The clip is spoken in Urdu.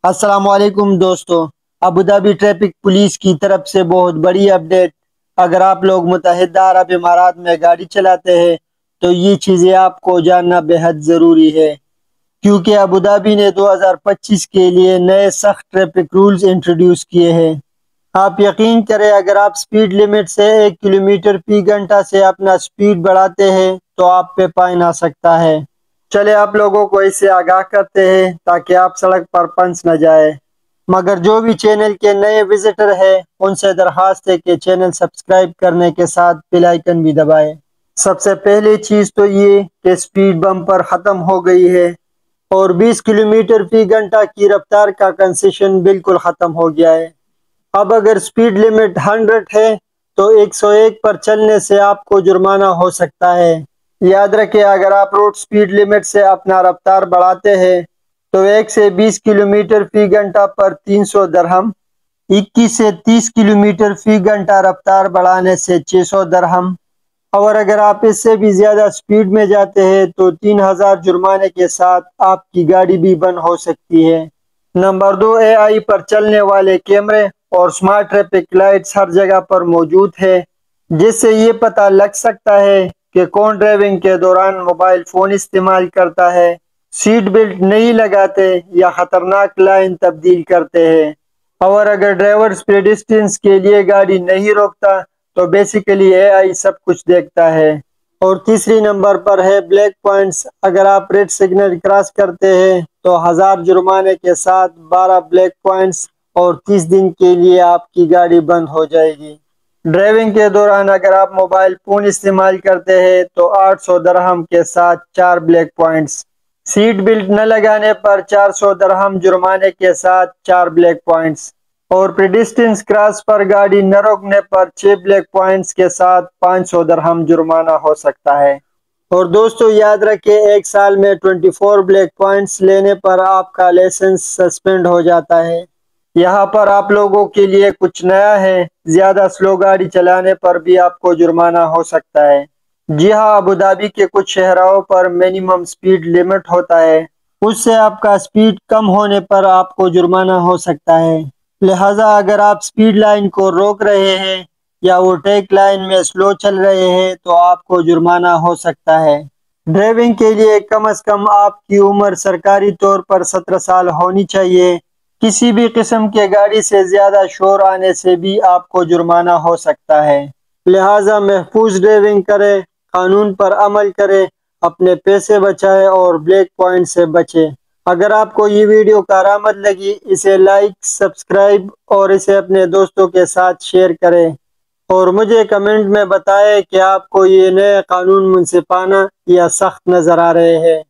السلام علیکم دوستو، ابوظہبی ٹریفک پولیس کی طرف سے بہت بڑی اپڈیٹ۔ اگر آپ لوگ متحدہ عرب امارات میں گاڑی چلاتے ہیں تو یہ چیزیں آپ کو جاننا بے حد ضروری ہے، کیونکہ ابوظہبی نے 2025 کے لیے نئے سخت ٹریفک رولز انٹروڈیوس کیے ہیں۔ آپ یقین کریں، اگر آپ سپیڈ لمٹ سے 1 کلومیٹر فی گھنٹہ سے اپنا سپیڈ بڑھاتے ہیں تو آپ پہ فائن آ سکتا ہے۔ چلے آپ لوگوں کو اس سے آگاہ کرتے ہیں تاکہ آپ سڑک پر پھنس نہ جائے۔ مگر جو بھی چینل کے نئے وزٹر ہیں ان سے درخواست ہے کہ چینل سبسکرائب کرنے کے ساتھ بیل آئیکن بھی دبائیں۔ سب سے پہلی چیز تو یہ کہ سپیڈ بمپر ختم ہو گئی ہے اور 20 کلومیٹر فی گھنٹہ کی رفتار کا کنسیشن بالکل ختم ہو گیا ہے۔ اب اگر سپیڈ لمٹ 100 ہے تو 101 پر چلنے سے آپ کو جرمانہ ہو سکتا ہے۔ یاد رکھیں، اگر آپ روڈ سپیڈ لمٹ سے اپنا رفتار بڑھاتے ہیں تو 1 سے 20 کلومیٹر فی گھنٹہ پر 300 درہم، 21 سے 30 کلومیٹر فی گھنٹہ رفتار بڑھانے سے 600 درہم، اور اگر آپ اس سے بھی زیادہ سپیڈ میں جاتے ہیں تو 3000 جرمانے کے ساتھ آپ کی گاڑی بھی بند ہو سکتی ہے۔ نمبر 2، اے آئی پر چلنے والے کیمرے اور سمارٹ ٹریفک لائٹس ہر جگہ پر موجود ہے، جس سے یہ پتہ لگ سکتا ہے کہ کون ڈرائیونگ کے دوران موبائل فون استعمال کرتا ہے، سیٹ بیلٹ نہیں لگاتے یا خطرناک لائن تبدیل کرتے ہیں، اور اگر ڈرائیور پیڈسٹرینز کے لیے گاڑی نہیں روکتا تو بیسیکلی اے آئی سب کچھ دیکھتا ہے۔ اور تیسری نمبر پر ہے بلیک پوائنٹس۔ اگر آپ ریڈ سگنل کراس کرتے ہیں تو 1000 جرمانے کے ساتھ 12 بلیک پوائنٹس اور 30 دن کے لیے آپ کی گاڑی بند ہو جائے گی۔ ڈرائیونگ کے دوران اگر آپ موبائل فون استعمال کرتے ہیں تو 800 درہم کے ساتھ 4 بلیک پوائنٹس، سیٹ بیلٹ نہ لگانے پر 400 درہم جرمانے کے ساتھ 4 بلیک پوائنٹس، اور پیڈسٹرینز کراس پر گاڑی نہ روکنے پر 6 بلیک پوائنٹس کے ساتھ 500 درہم جرمانہ ہو سکتا ہے۔ اور دوستو یاد رکھیں، ایک سال میں 24 بلیک پوائنٹس لینے پر آپ کا لائسنس سسپینڈ ہو جاتا ہے۔ یہاں پر آپ لوگوں کے لیے کچھ نیا ہے، زیادہ سلو گاڑی چلانے پر بھی آپ کو جرمانہ ہو سکتا ہے۔ جی ہاں، ابوظہبی کے کچھ شہروں پر منیمم سپیڈ لمٹ ہوتا ہے، اس سے آپ کا سپیڈ کم ہونے پر آپ کو جرمانہ ہو سکتا ہے۔ لہٰذا اگر آپ سپیڈ لائن کو روک رہے ہیں یا اوورٹیک لائن میں سلو چل رہے ہیں تو آپ کو جرمانہ ہو سکتا ہے۔ ڈرائیونگ کے لیے کم از کم آپ کی عمر سرکاری طور پر 17 سال ہونی چاہیے۔ کسی بھی قسم کے گاڑی سے زیادہ شور آنے سے بھی آپ کو جرمانہ ہو سکتا ہے۔ لہٰذا محفوظ ڈرائیونگ کریں، قانون پر عمل کریں، اپنے پیسے بچائیں اور بلیک پوائنٹ سے بچیں۔ اگر آپ کو یہ ویڈیو کارآمد لگی، اسے لائک، سبسکرائب اور اسے اپنے دوستوں کے ساتھ شیئر کریں، اور مجھے کمنٹ میں بتائیں کہ آپ کو یہ نئے قانون منصفانہ یا سخت نظر آ رہے ہیں۔